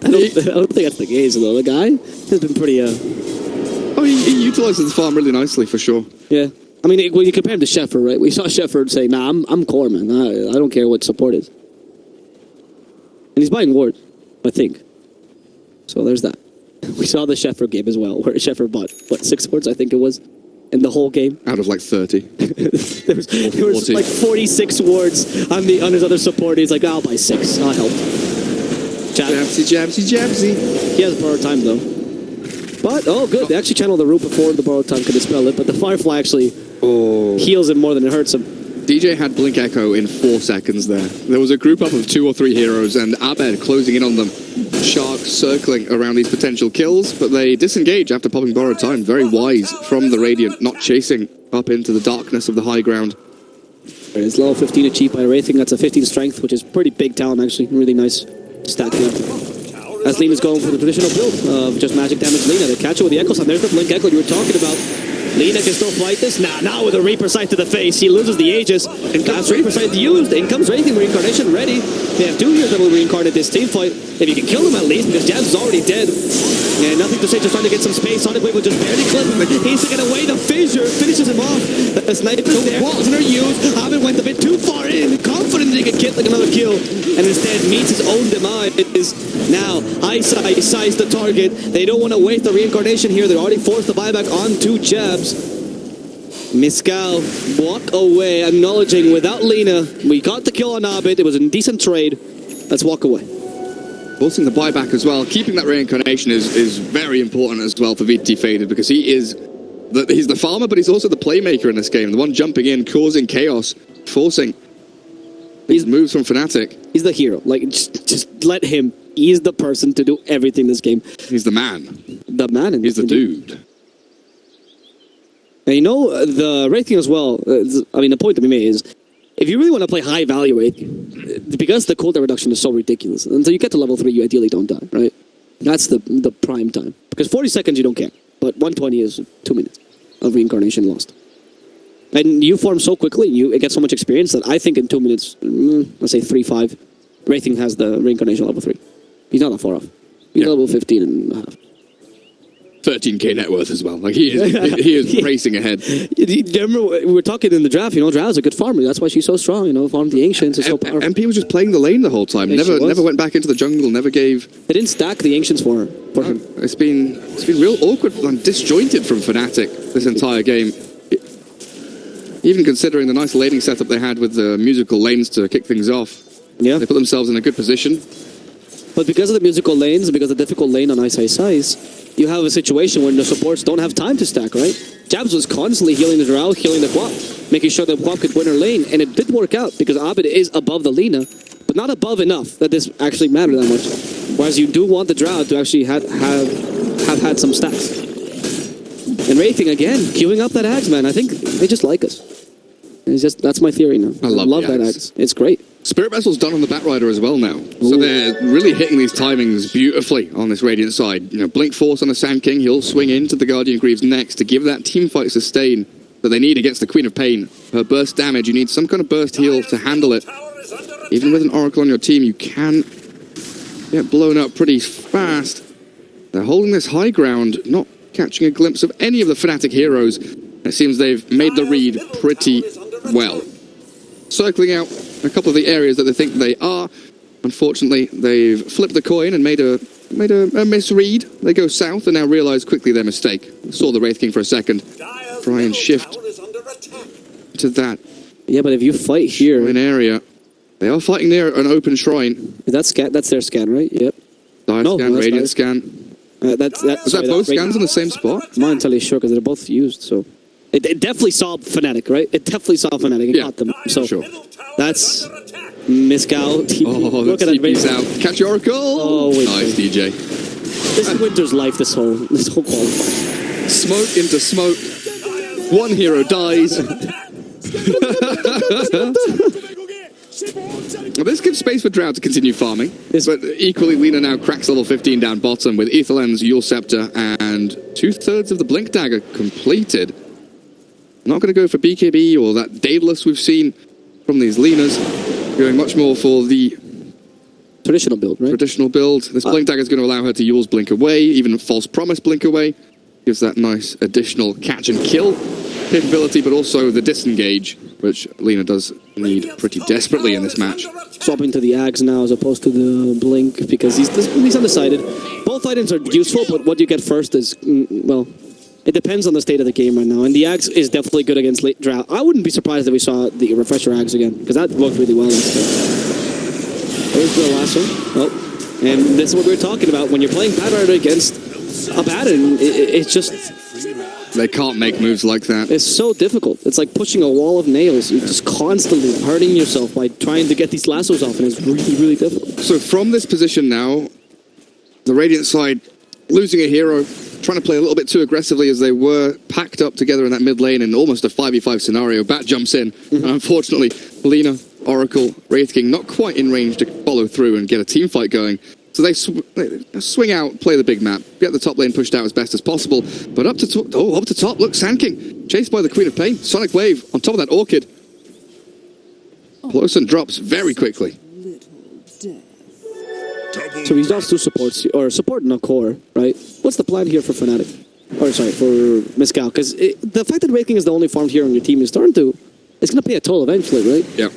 I don't think that's the case, though. The guy has been pretty... Oh, he utilizes the farm really nicely, for sure. Yeah. I mean, when you compare him to Shepard, right? We saw Shepard say, nah, I'm core, man. I don't care what support is. And he's buying wards, I think. So there's that. We saw the Shepard game as well, where Shepard bought, 6 wards, I think it was, in the whole game. Out of like 30. there was like 46 wards on his other support. He's like, I'll buy 6. I'll help. Jabsy. He has borrowed time, though. But, oh, good. They actually channeled the root before the borrowed time could dispel it, but the Firefly actually heals him more than it hurts him. DJ had Blink Echo in 4 seconds there. There was a group up of 2 or 3 heroes, and Abed closing in on them. Shark circling around these potential kills, but they disengage after popping borrowed time. Very wise from the Radiant, not chasing up into the darkness of the high ground. It's level 15 achieved by Wraithing. That's a 15 strength, which is pretty big talent, actually. Really nice stat here. As Lina's going for the traditional build of just magic damage Lina. They catch it with the Echo Sun. There's the Blink Echo you were talking about. Lina can still fight this. Now with a Reaper Sight to the face. He loses the Aegis. That's Reaper Sight used. In comes Wraithing Reincarnation ready. They have 2 heroes that will reincarnate this team fight. If you can kill them at least, because Jazz is already dead. And nothing to say, just trying to get some space. Sonic Wave will just barely clip him. He's to get away. The Fissure finishes him off. The sniper there wasn't used. Haven went a bit too far in. Confident he could get like another kill, and instead meets his own demise. Now, Ice the target. They don't want to waste the reincarnation here. They're already forced the buyback on 2 jabs. Miscal walk away, acknowledging without Lina, we got the kill on Abed. It was a decent trade. Let's walk away. Forcing the buyback as well. Keeping that reincarnation is very important as well for VT Faded, because he's the farmer, but he's also the playmaker in this game. The one jumping in, causing chaos, forcing these moves from Fnatic. He's the hero. Like, just let him. He's the person to do everything in this game. He's the man. The man. He's the dude. And you know, the rating as well, I mean, the point to be made is, if you really want to play high value rate, because the cooldown reduction is so ridiculous, until you get to level 3, you ideally don't die, right? That's the prime time. Because 40 seconds, you don't care. But 120 is 2 minutes of reincarnation lost. And you form so quickly, you get so much experience that I think in 2 minutes, let's say 3-5, Wraithing has the reincarnation level 3. He's not that far off. He's level 15 and a half. 13k net worth as well. Like he is racing ahead. You remember we were talking in the draft, Drow's a good farmer. That's why she's so strong, farmed the Ancients is so powerful. MP was just playing the lane the whole time. Yeah, never went back into the jungle, never gave... They didn't stack the Ancients for him. It's been real awkward and disjointed from Fnatic this entire game. Even considering the nice laning setup they had with the musical lanes to kick things off. Yeah. They put themselves in a good position. But because of the musical lanes, and because of the difficult lane on Ice, you have a situation where the supports don't have time to stack, right? Jabs was constantly healing the Drow, healing the Quap, making sure that Quap could win her lane, and it did work out because Abed is above the Lina, but not above enough that this actually mattered that much. Whereas you do want the Drow to actually have had some stacks. And Wraithing again, queuing up that Axe, man. I think they just like us. That's my theory now. I love that Axe. It's great. Spirit Vessel's done on the Batrider as well now. So they're really hitting these timings beautifully on this Radiant side. Blink Force on the Sand King. He'll swing into the Guardian Greaves next to give that teamfight sustain that they need against the Queen of Pain. Her burst damage, you need some kind of burst heal to handle it. Even with an Oracle on your team, you can get blown up pretty fast. They're holding this high ground, not catching a glimpse of any of the Fnatic heroes. It seems they've made the read pretty well. Circling out a couple of the areas that they think they are. Unfortunately, they've flipped the coin and made a misread. They go south and now realise quickly their mistake. Saw the Wraith King for a second. Try and shift to that. Yeah, but if you fight here... An area. They are fighting near an open shrine. That's their scan, right? Yep. Dire scan, Radiant scan. Was that both scans in the same spot? I'm not entirely sure because they're both used, so... It definitely saw Fnatic, right? It definitely saw Fnatic. It got them. So sure. That's Miscal. Oh, look at TP's out. Catch your Oracle. Oh, wait. Nice, DJ. This is Winter's life. This whole qualifier. Smoke into smoke. One hero dies. Well, this gives space for Drow to continue farming, but equally Lina now cracks level 15 down bottom with Aetherlens, Eul Scepter, and 2/3 of the Blink Dagger completed. Not going to go for BKB or that Daedalus we've seen from these Linas. Going much more for the traditional build, right? Traditional build. This Blink Dagger is going to allow her to Eul's Blink Away, even False Promise Blink Away. Gives that nice additional catch and kill capability, but also the disengage, which Lina does need pretty desperately in this match. Swapping to the Axe now as opposed to the Blink because he's undecided. Both items are useful, but what you get first is, well, it depends on the state of the game right now. And the Axe is definitely good against late Drow. I wouldn't be surprised if we saw the Refresher Axe again, because that worked really well instead. There's the last one. Oh, and this is what we were talking about. When you're playing Batrider against Abaddon, it's just... They can't make moves like that. It's so difficult. It's like pushing a wall of nails. You're just constantly hurting yourself by trying to get these lassos off, and it's really, really difficult. So from this position now, the Radiant side losing a hero, trying to play a little bit too aggressively as they were packed up together in that mid lane in almost a 5v5 scenario. Bat jumps in, and unfortunately, Lina, Oracle, Wraith King not quite in range to follow through and get a team fight going. So they swing out, play the big map, get the top lane pushed out as best as possible. But up to top, look, Sand King, chased by the Queen of Pain. Sonic Wave on top of that Orchid. Plowson drops very quickly. So he's lost 2 supports, or support and a core, right? What's the plan here for Fnatic? Or sorry, for Miscal? Because the fact that Wraith King is the only farmed hero on your team is starting to... It's going to pay a toll eventually, right? Yeah.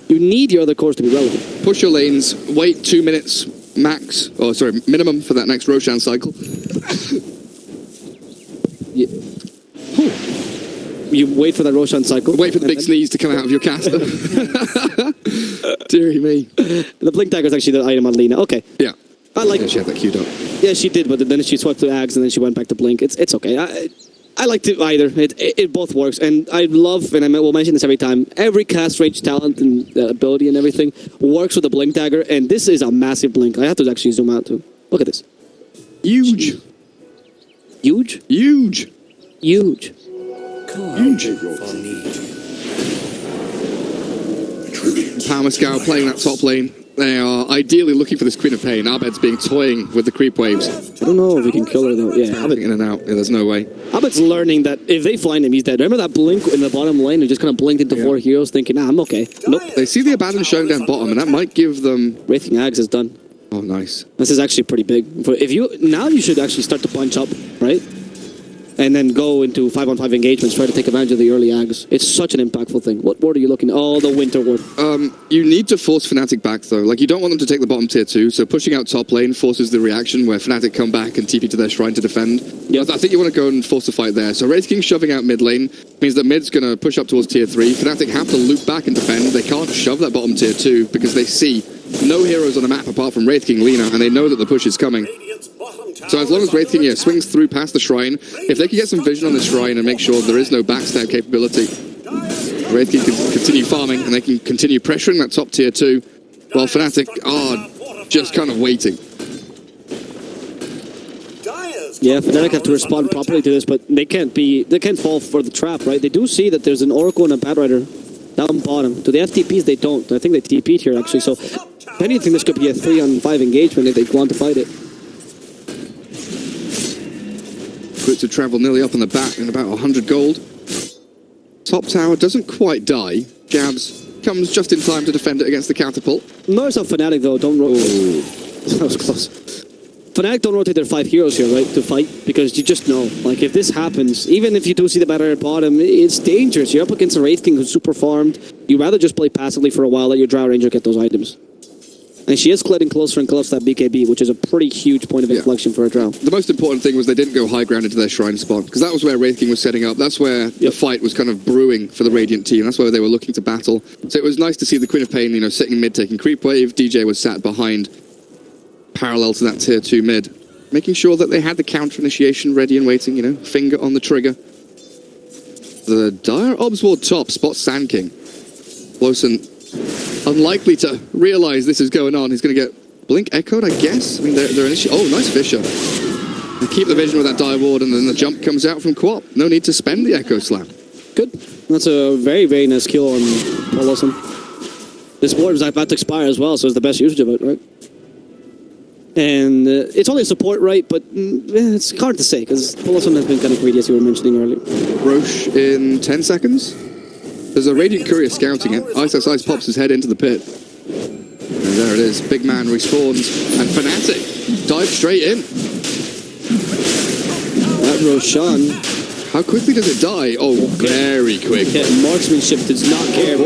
You need your other cores to be relevant. Push your lanes, wait 2 minutes max, minimum for that next Roshan cycle. You wait for that Roshan cycle. Wait for the big sneeze to come out of your caster. Deary me. The Blink Dagger is actually the item on Lina. Okay. Yeah. I like. Yeah, she had that queued up. Yeah, she did, but then she swept the Ags and then she went back to Blink. It's okay. I like to either. It both works, and I love, and we'll mention this every time. Every cast range talent and ability and everything works with the Blink Dagger, and this is a massive blink. I have to actually zoom out too. Look at this. Huge. Huge. Huge. Huge. Power Scout playing that top lane. They are ideally looking for this Queen of Pain. Abed's being toying with the creep waves. I don't know if we can kill her though. Yeah, Abed in and out. Yeah, there's no way. Abed's learning that if they find him, he's dead. Remember that blink in the bottom lane? Who just kind of blinked into 4 heroes, thinking, "Nah, I'm okay." Nope. They see the Abaddon showing down bottom, and that might give them. Wraithing Ags is done. Oh, nice. This is actually pretty big. If you now, you should actually start to bunch up, right? And then go into 5-on-5 engagements, try to take advantage of the early Ags. It's such an impactful thing. What ward are you looking at? Oh, the Winter ward. You need to force Fnatic back, though. Like, you don't want them to take the bottom tier 2, so pushing out top lane forces the reaction where Fnatic come back and TP to their shrine to defend. Yep. I think you want to go and force a fight there. So Wraith King shoving out mid lane means that mid's going to push up towards tier 3. Fnatic have to loop back and defend. They can't shove that bottom tier 2 because they see no heroes on the map apart from Wraith King Lina, and they know that the push is coming. So as long as Wraith King swings through past the shrine, if they can get some vision on the shrine and make sure there is no backstab capability, Wraith King can continue farming and they can continue pressuring that top tier 2, while Fnatic are just kind of waiting. Yeah, Fnatic have to respond properly to this, but they can't fall for the trap, right? They do see that there's an Oracle and a Batrider down bottom. To the FTPs, they don't. I think they TP'd here, actually. So, if anything, this could be a 3-on-5 engagement if they want to fight it. Quick to travel nearly up on the back in about 100 gold. Top tower doesn't quite die. Jabs comes just in time to defend it against the catapult. Notice how Fnatic, though, don't rotate. That was close. Fnatic don't rotate their 5 heroes here, right, to fight, because you just know, like, if this happens, even if you do see the batter at bottom, it's dangerous. You're up against a Wraith King who's super farmed. You'd rather just play passively for a while, let your Drow Ranger get those items. And she is getting closer and closer to that BKB, which is a pretty huge point of inflection for a Drow. The most important thing was they didn't go high ground into their shrine spot, because that was where Wraith King was setting up. That's where the fight was kind of brewing for the Radiant team. That's where they were looking to battle. So it was nice to see the Queen of Pain, sitting mid, taking creep wave. DJ was sat behind, parallel to that tier 2 mid, making sure that they had the counter initiation ready and waiting, finger on the trigger. The Dire Obs Ward top spots Sand King. Lawson, unlikely to realize this is going on. He's going to get Blink echoed, I guess. I mean, they're oh, nice Fisher. They keep the vision with that Dire Ward, and then the jump comes out from Quap. No need to spend the Echo Slam. Good. That's a very, very nice kill on Paul Lawson. This ward is about to expire as well, so it's the best usage of it, right? And it's only a support, right? But it's hard to say, because Paul Lawson has been kind of greedy, as you were mentioning earlier. Roche in 10 seconds. There's a Radiant Courier scouting it. Ice pops his head into the pit. And there it is. Big man respawns. And Fnatic dives straight in. That Roshan. How quickly does it die? Oh, very quick. Yeah, marksmanship does not care.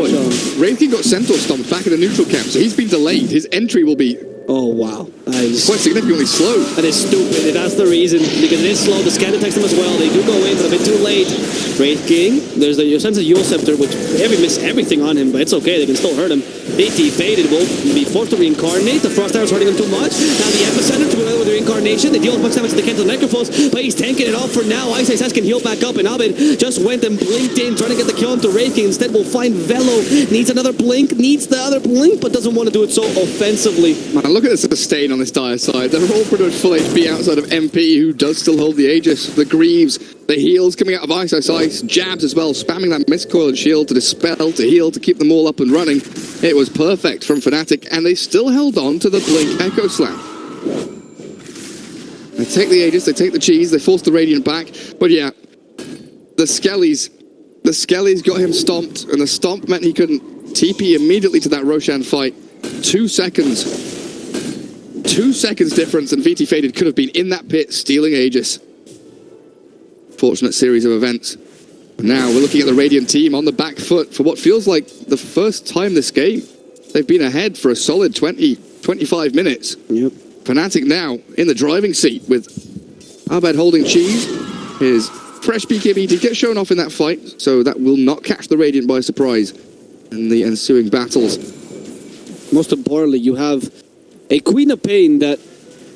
Wraith King got Centaur stomped back in the neutral camp, so he's been delayed. His entry will be... Oh, wow. That is quite significantly slow. That is stupid. That's the reason. Because it is slow. The scan detects them as well. They do go in, but a bit too late. Wraith King. There's the sense of Yule Scepter, which miss everything on him, but it's okay. They can still hurt him. BT faded. Will be forced to reincarnate. The Frost Arrow's hurting him too much. Now the Epicenter to with the reincarnation. They deal as much damage as they can to the Necrophos, but he's tanking it off for now. Ice can heal back up, and Abed just went and blinked in, trying to get the kill onto Wraith King. Instead, we'll find Velo. Needs another blink. Needs the other blink, but doesn't want to do it so offensively. Man, look at the sustain on this Dire side. They're all pretty much full HP outside of MP, who does still hold the Aegis. The Greaves, the heals coming out of Ice, Jabs as well, spamming that Mistcoil and Shield to dispel, to heal, to keep them all up and running. It was perfect from Fnatic, and they still held on to the Blink Echo Slam. They take the Aegis, they take the cheese, they force the Radiant back, but yeah, the Skellies got him stomped, and the stomp meant he couldn't TP immediately to that Roshan fight. 2 seconds. 2 seconds difference, and VT Faded could have been in that pit stealing Aegis. Fortunate series of events. Now we're looking at the Radiant team on the back foot for what feels like the first time this game. They've been ahead for a solid 20, 25 minutes. Yep. Fnatic now in the driving seat with Abed holding cheese. His fresh BKB did get shown off in that fight, so that will not catch the Radiant by surprise in the ensuing battles. Most importantly, you have a Queen of Pain that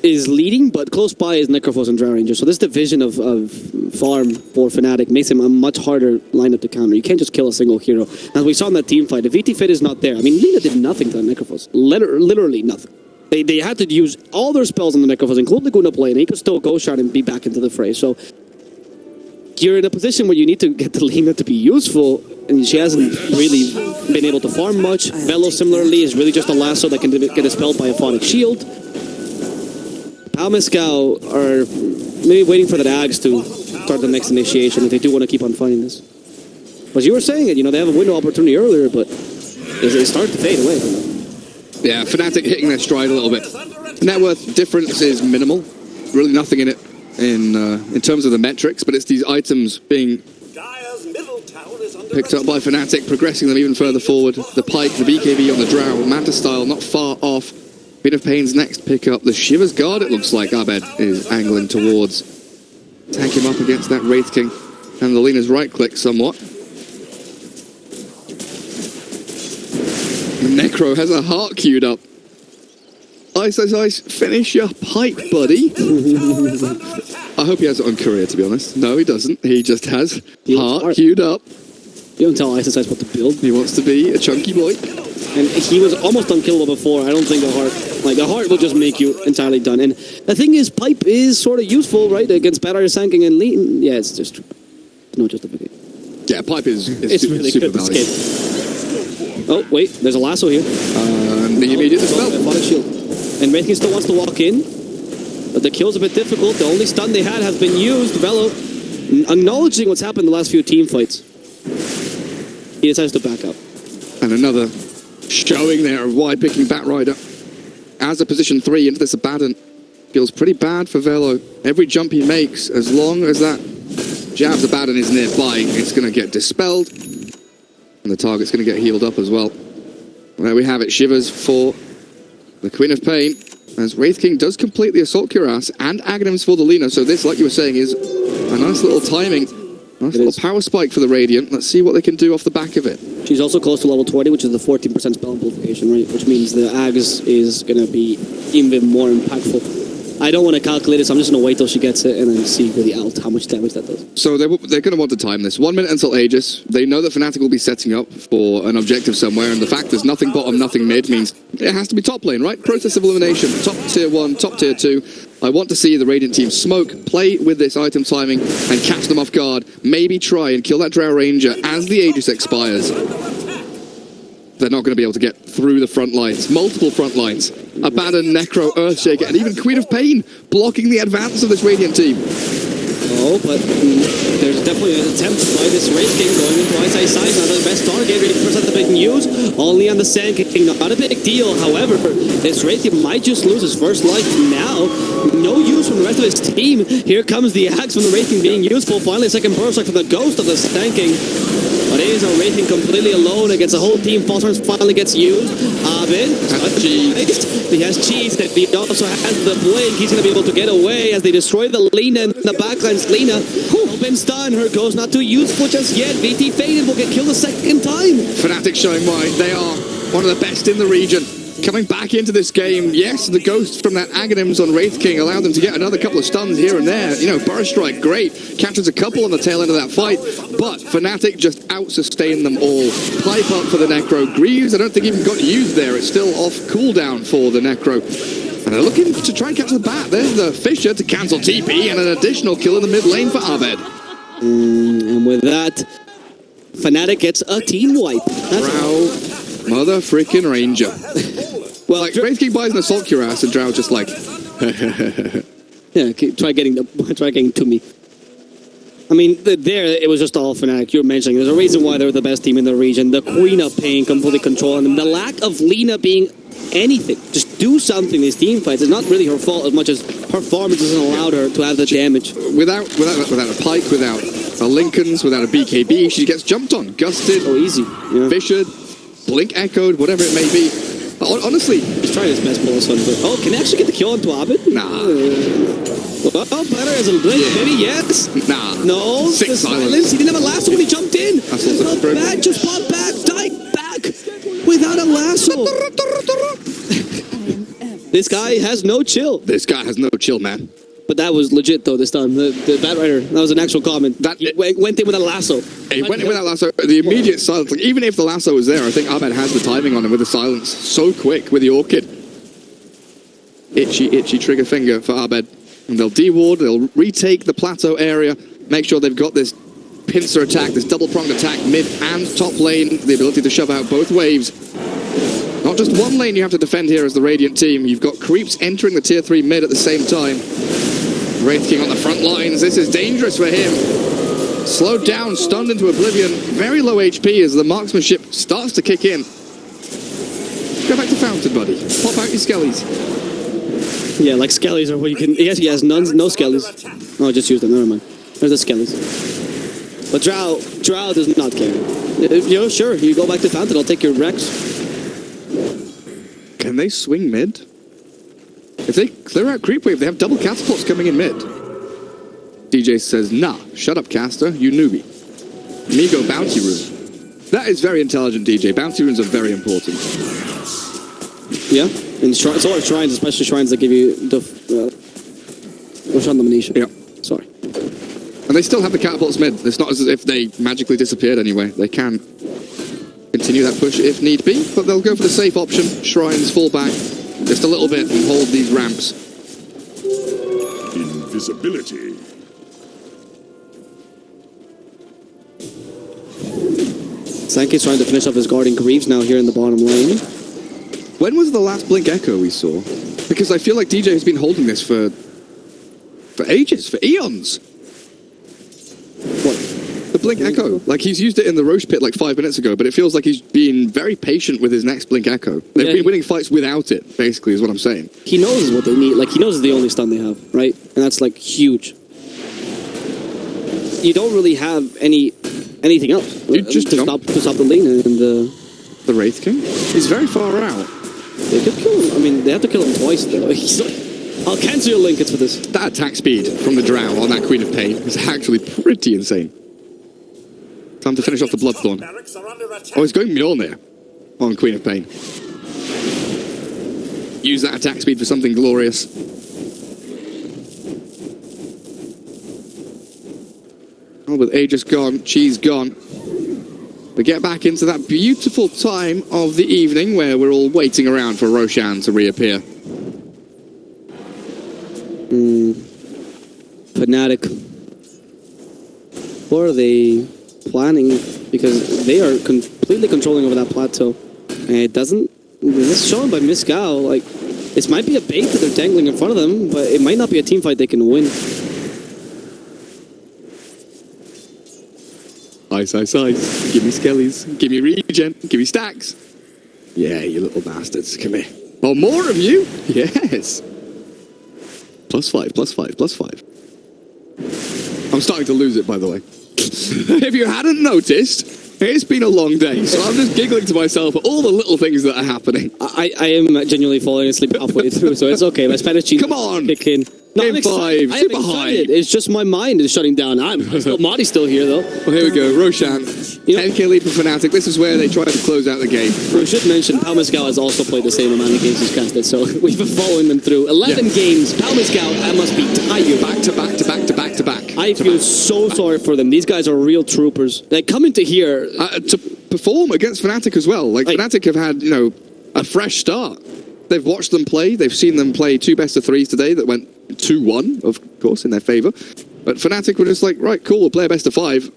is leading, but close by is Necrophos and Drow Ranger. So this division of farm for Fnatic makes him a much harder lineup to counter. You can't just kill a single hero. As we saw in that team fight, if VT Fit is not there, I mean, Lina did nothing to Necrophos. Literally nothing. They had to use all their spells on the Necrophos, including the Guna play, and he could still go shot and be back into the fray. So you're in a position where you need to get the Lina to be useful, and she hasn't really been able to farm much. Velo, similarly, is really just a lasso that can get dispelled by a Phonic Shield. Pal Mescal are maybe waiting for the Ags to start the next initiation if they do want to keep on fighting this. But you were saying it, you know, they have a window opportunity earlier, but it's starting to fade away. Yeah, Fnatic hitting their stride a little bit. Net worth difference is minimal. Really nothing in it in terms of the metrics, but it's these items being picked up by Fnatic, progressing them even further forward. The Pike, the BKB on the Drow, Manta Style not far off. Bit of Pain's next pickup. The Shiver's Guard, it looks like Abed is angling towards. Tank him up against that Wraith King. And the Lina's right click somewhat. The Necro has a heart queued up. Ice, ice, ice, finish your pipe, buddy. I hope he has it on courier, to be honest. No, he doesn't. He just has heart queued up. You don't tell Ice what to build. He wants to be a chunky boy. And he was almost unkillable before. I don't think the heart will just make you entirely done. And the thing is, pipe is sort of useful, right? Against Badar Sanking and Lean. Yeah, it's just no justification. Yeah, pipe is it's really super good to valuable. escape. Oh, wait, there's a lasso here. The immediate dispel. Shield. And Wraith King still wants to walk in. But the kill's a bit difficult. The only stun they had has been used. Velo, acknowledging what's happened in the last few team fights, he decides to back up. And another showing there of why picking Batrider as a position 3 into this Abaddon feels pretty bad for Velo. Every jump he makes, as long as that Jab's Abaddon is nearby, it's going to get dispelled. And the target's going to get healed up as well. There we have it. Shivers for the Queen of Pain, as Wraith King does complete the Assault Cuirass and Aghanims for the Lina. So this, like you were saying, is a nice little timing. Nice little power spike for the Radiant. Let's see what they can do off the back of it. She's also close to level 20, which is the 14% spell amplification, right? Which means the Ags is going to be even more impactful. I don't want to calculate it, so I'm just going to wait till she gets it and then see really out how much damage that does. So they're going to want to time this. 1 minute until Aegis. They know that Fnatic will be setting up for an objective somewhere, and the fact there's nothing bottom, nothing mid means it has to be top lane, right? Process of elimination. Top tier 1, top tier 2. I want to see the Radiant team smoke, play with this item timing, and catch them off guard. Maybe try and kill that Drow Ranger as the Aegis expires. They're not going to be able to get through the front lines. Multiple front lines. Abaddon, Necro, Earthshaker, and even Queen of Pain blocking the advance of this Radiant team. Oh, but there's definitely an attempt by this Wraith King going into Ice Ice Ice. Not the best target, 80% that they can use. Only on the Sand King, not a big deal. However, this Wraith King might just lose his first life now. No use from the rest of his team. Here comes the axe from the Wraith King being useful. Finally, a second burst from the Ghost of the Sand King. But it is a Wraith King completely alone against the whole team. False finally gets used. Abed, he has cheese that he also has the blink. He's going to be able to get away as they destroy the Lina in the backlines. Lina, open stun. Her goes not too useful just yet. VT faded, will get killed a second time. Fnatic showing why they are one of the best in the region. Coming back into this game, yes, the ghost from that Aghanims on Wraith King allowed them to get another couple of stuns here and there. You know, Burst Strike, great. Captures a couple on the tail end of that fight, but Fnatic just out-sustained them all. Pipe up for the Necro. Greaves, I don't think even got used there. It's still off cooldown for the Necro. And they're looking to try and catch the bat. There's the Fissure to cancel TP and an additional kill in the mid lane for Abed. And with that, Fnatic gets a team wipe. Drow, mother freaking Ranger. Well, like, Wraith King buys an Assault Cuirass and Drow just like... yeah, try getting to me. I mean, there, it was just all Fnatic. You're mentioning there's a reason why they're the best team in the region. The Queen of Pain completely controlling them. The lack of Lina being anything. Just do something these team fights. It's not really her fault as much as her farm doesn't allow her to have the damage. Without a Pike, without a Lincolns, without a BKB, she gets jumped on, gusted, easy, fissured, blink echoed, whatever it may be. Honestly, He's trying his best, Poloson, but oh, can he actually get the kill onto Abed? nah. Oh, Planner has a blink, maybe yes. Nah. No, Six the silence. He didn't have a lasso when he jumped in. That's also Not true. bad, just popped back, died back without a lasso. This guy has no chill. This guy has no chill, man. But that was legit though this time. The Bat Rider, that was an actual comment. He went in with a lasso. He went in with that lasso. The immediate silence. Like, even if the lasso was there, I think Abed has the timing on him with the silence. So quick with the Orchid. Itchy trigger finger for Abed. And they'll deward, they'll retake the plateau area, make sure they've got this pincer attack, this double-pronged attack, mid and top lane, the ability to shove out both waves. Not just one lane you have to defend here as the Radiant team. You've got creeps entering the tier 3 mid at the same time. Wraith King on the front lines. This is dangerous for him. Slowed down, stunned into oblivion. Very low HP as the marksmanship starts to kick in. Go back to Fountain, buddy. Pop out your skellies. Yeah, like skellies are what you can. Yes, he has no skellies. Oh, I just used them. Never mind. There's the skellies. But Drow does not care. You know, sure, you go back to Fountain. I'll take your Rex. Can they swing mid? If they clear out creep wave, they have double catapults coming in mid. DJ says, nah, shut up, caster, you newbie. Me go bounty rune. That is very intelligent, DJ. Bounty runes are very important. Yeah, and so are shrines, especially shrines that give you the Roshan domination. Yeah. Sorry. And they still have the catapults mid. It's not as if they magically disappeared anyway. They can continue that push if need be, but they'll go for the safe option. Shrines fall back just a little bit and hold these ramps. Invisibility. Sankey's trying to finish off his guarding Greaves now here in the bottom lane. When was the last Blink Echo we saw? Because I feel like DJ has been holding this for ages, for eons. What? The Blink Echo. Like, he's used it in the Roche pit like 5 minutes ago, but it feels like he's been very patient with his next Blink Echo. They've been winning fights without it, basically, is what I'm saying. He knows what they need. Like, he knows it's the only stun they have, right? And that's, like, huge. You don't really have anything else. You just to stop the lane and the Wraith King? He's very far out. They could kill him. I mean, they have to kill him twice, though. He's like, I'll cancel your linkets for this. That attack speed from the Drow on that Queen of Pain is actually pretty insane. Time to finish off the Bloodthorn. Oh, he's going Mjolnir on Queen of Pain. Use that attack speed for something glorious. Oh, with Aegis gone, Cheese gone. We get back into that beautiful time of the evening where we're all waiting around for Roshan to reappear. Fnatic. What are they planning? Because they are completely controlling over that plateau. And it doesn't... This is shown by Miscal. Like, this might be a bait that they're dangling in front of them, but it might not be a team fight they can win. Ice. Give me skellies. Give me regen. Give me stacks. Yeah, you little bastards. Come here. Oh, more of you? Yes. +5. I'm starting to lose it, by the way. If you hadn't noticed, it's been a long day, so I'm just giggling to myself at all the little things that are happening. I am genuinely falling asleep halfway through, so it's okay. My Spanish cheat. Come on. Kick in. No, Game 5, super high. It's just my mind is shutting down. Marty's still here, though. Well, here we go. Roshan, 10k lead for Fnatic. This is where they try to close out the game. We should mention, Pau Mescal has also played the same amount of games as Casted, so we've been following them through. 11 games. Pau Mescal, I must be tired. Back to back. I feel so sorry for them. These guys are real troopers. They come into here... to perform against Fnatic as well. Like, Fnatic have had, a fresh start. They've watched them play. They've seen them play 2 best-of-3s today that went 2-1, of course, in their favour. But Fnatic were just like, right, cool, we'll play a best-of-5.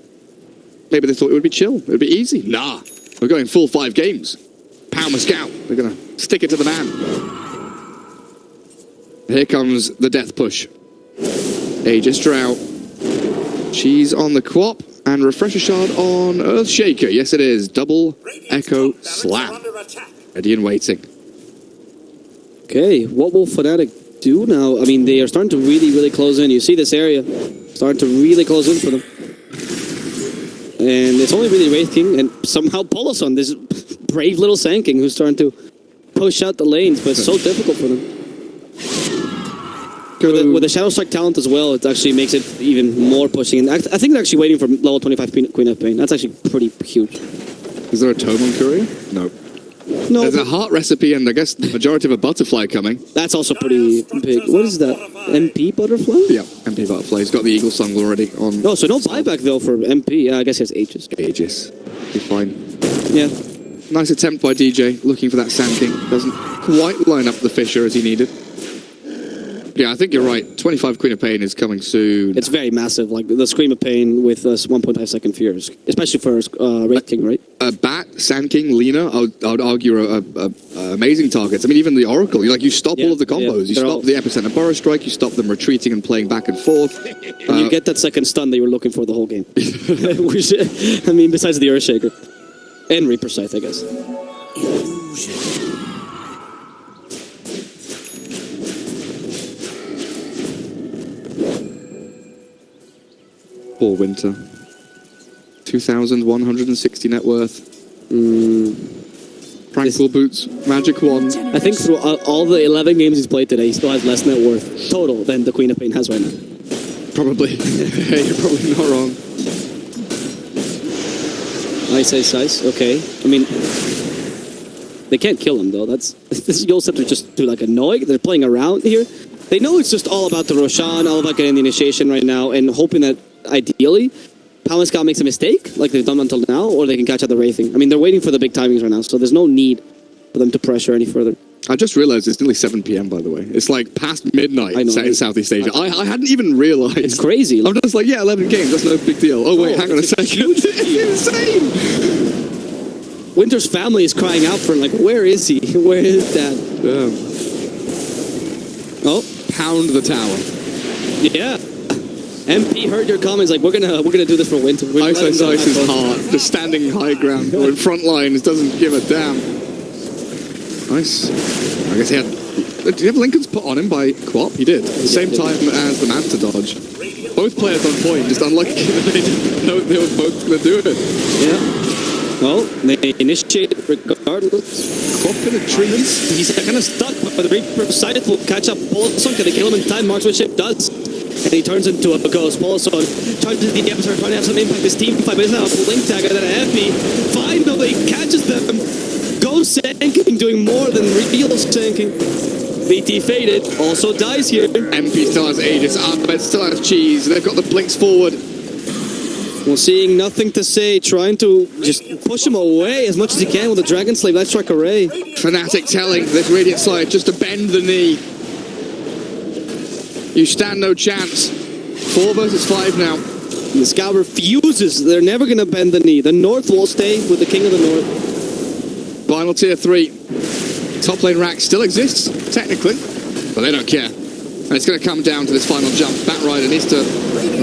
Maybe they thought it would be chill. It would be easy. Nah. We're going full 5 games. Pau Mescal. They're going to stick it to the man. Here comes the death push. Aegis Drow. She's on the Quap. And Refresher Shard on Earthshaker. Yes, it is. Double Echo Slam. Ready and waiting. Okay, what will Fnatic do now? I mean, they are starting to really close in. You see this area starting to really close in for them. And it's only really Wraith King and somehow Poloson, this brave little Sand King who's starting to push out the lanes, but it's so difficult for them. With the Shadow Strike talent as well, it actually makes it even more pushing. And I think they're actually waiting for level 25 Queen of Pain. That's actually pretty huge. Is there a tome on Courier? No. No, There's a heart recipe and I guess the majority of a butterfly coming. that's also pretty big. What is that? MP Butterfly? Yeah, MP Butterfly. He's got the Eagle song already on. No, so no buyback though for MP. Yeah, I guess he has Aegis. Aegis. Be fine. Yeah. Nice attempt by DJ, looking for that Sand King. Doesn't quite line up the Fisher as he needed. Yeah, I think you're right. 25 Queen of Pain is coming soon. It's very massive. Like the Scream of Pain with 1.5 second fears, especially for Wraith King, right? Bat, Sand King, Lina, I would argue are amazing targets. I mean, even the Oracle, you stop all of the combos. You stop the Epicenter Burrow Strike, you stop them retreating and playing back and forth. And you get that second stun that you were looking for the whole game. Which, I mean, besides the Earthshaker. And Reaper Scythe, I guess. Poor Winter. 2,160 net worth. Tranquil Boots, Magic Wand. I think through all the 11 games he's played today, he still has less net worth total than the Queen of Pain has right now. Probably. Hey, you're probably not wrong. Ice. Okay. I mean, they can't kill him though. This Yol Scepter just too annoying. They're playing around here. They know it's just all about the Roshan, all about getting the initiation right now, and hoping that ideally Palinska makes a mistake like they've done until now, or they can catch out the Wraithing. I mean, they're waiting for the big timings right now, so there's no need for them to pressure any further. I just realized it's nearly 7 p.m. by the way. It's like past midnight in Southeast Asia. I hadn't even realized. It's crazy. I'm just like, yeah, 11 games, that's no big deal. Oh wait, hang on a second. It's insane. Winter's family is crying out for him, like, where is he? Where is Dad? Oh, pound the tower. Yeah. MP heard your comments, like, we're gonna do this for Winter. Ice is heart, just standing high ground or in front lines, doesn't give a damn. Nice. I guess he had. Did he have Lincoln's put on him by Quap? He did. At the same time as the Manta dodge. Both players on point, just unlucky that they didn't know they were both going to do it. Yeah. Well, they initiate regardless. Quap in the trees. He's kind of stuck, but the Reaper Scythe will catch up Poloson. Can they kill him in time? Marksmanship does. And he turns into a ghost. Poloson charges the episode, trying to have some impact. This team fight, but it's now a blink tag and then a heavy. Finally catches them. Ghost Sanking doing more than real Sanking. BT faded, also dies here. MP still has Aegis, Ahmed still has Cheese. They've got the blinks forward. Well, seeing nothing to say, trying to just push him away as much as he can with the Dragon Slave. Let's strike array. Fnatic telling this Radiant side just to bend the knee. You stand no chance. 4 versus 5 now. And the Scout refuses. They're never going to bend the knee. The North will stay with the King of the North. Final tier 3. Top lane rack still exists, technically, but they don't care. And it's going to come down to this final jump. Batrider needs to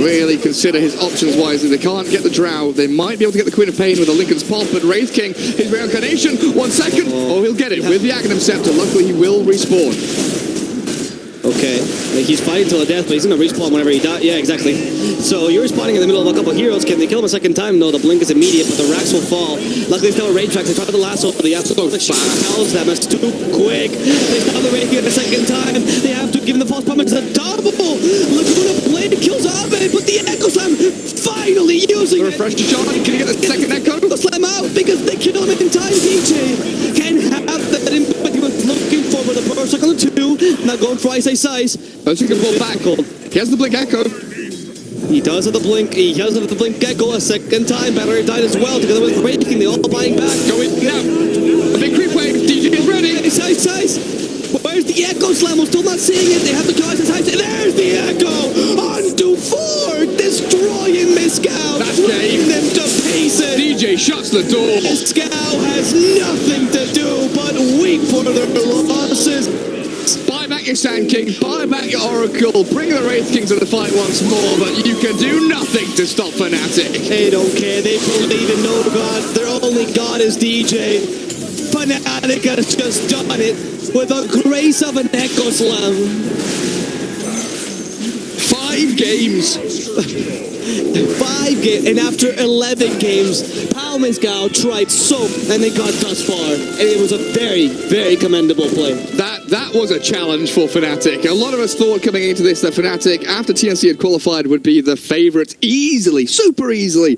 really consider his options wisely. They can't get the Drow. They might be able to get the Queen of Pain with a Lincoln's Pop, but Wraith King, his reincarnation, 1 second. Oh, he'll get it with the Aghanim Scepter. Luckily, he will respawn. Okay, he's fighting till the death, but he's gonna respawn whenever he dies. Yeah, exactly. So you're respawning in the middle of a couple of heroes. Can they kill him a second time? No, the blink is immediate, but the racks will fall. Luckily, there's no raid tracks. They try the lasso, but the absolute tells them it's too quick. They found the raid a second time. They have to give him the false promise. It's a double. Laguna Blade kills Abed, but the Echo Slam finally using the refresh shot. Can he get the second Echo? The slam out because they kill him in time. DJ can have that impact he was looking for with a burst on the 2. Now going for Ice. Those can pull back. He has the blink Echo. He does have the blink. He does have the blink Echo a second time. Battery died as well together with Breaking. They all buying back. Going now. A big creep wave. DJ is ready. Ice. Where's the Echo Slam? I'm still not seeing it. They have to kill Ice. There's the Echo. Onto 4. Destroying Miscow. Bringing them to pieces. DJ shuts the door. Miscow has nothing to do but weep for their losses. Buy back your Sand King, buy back your Oracle, bring the Wraith King to the fight once more, but you can do nothing to stop Fnatic. They don't care, they believe in no god, their only god is DJ. Fnatic has just done it with the grace of an Echo Slam. 5 games. 5 games, and after 11 games, Mezcal tried soap, and they got thus far. And it was a very, very commendable play. That was a challenge for Fnatic. A lot of us thought coming into this that Fnatic, after TNC had qualified, would be the favourites easily, super easily,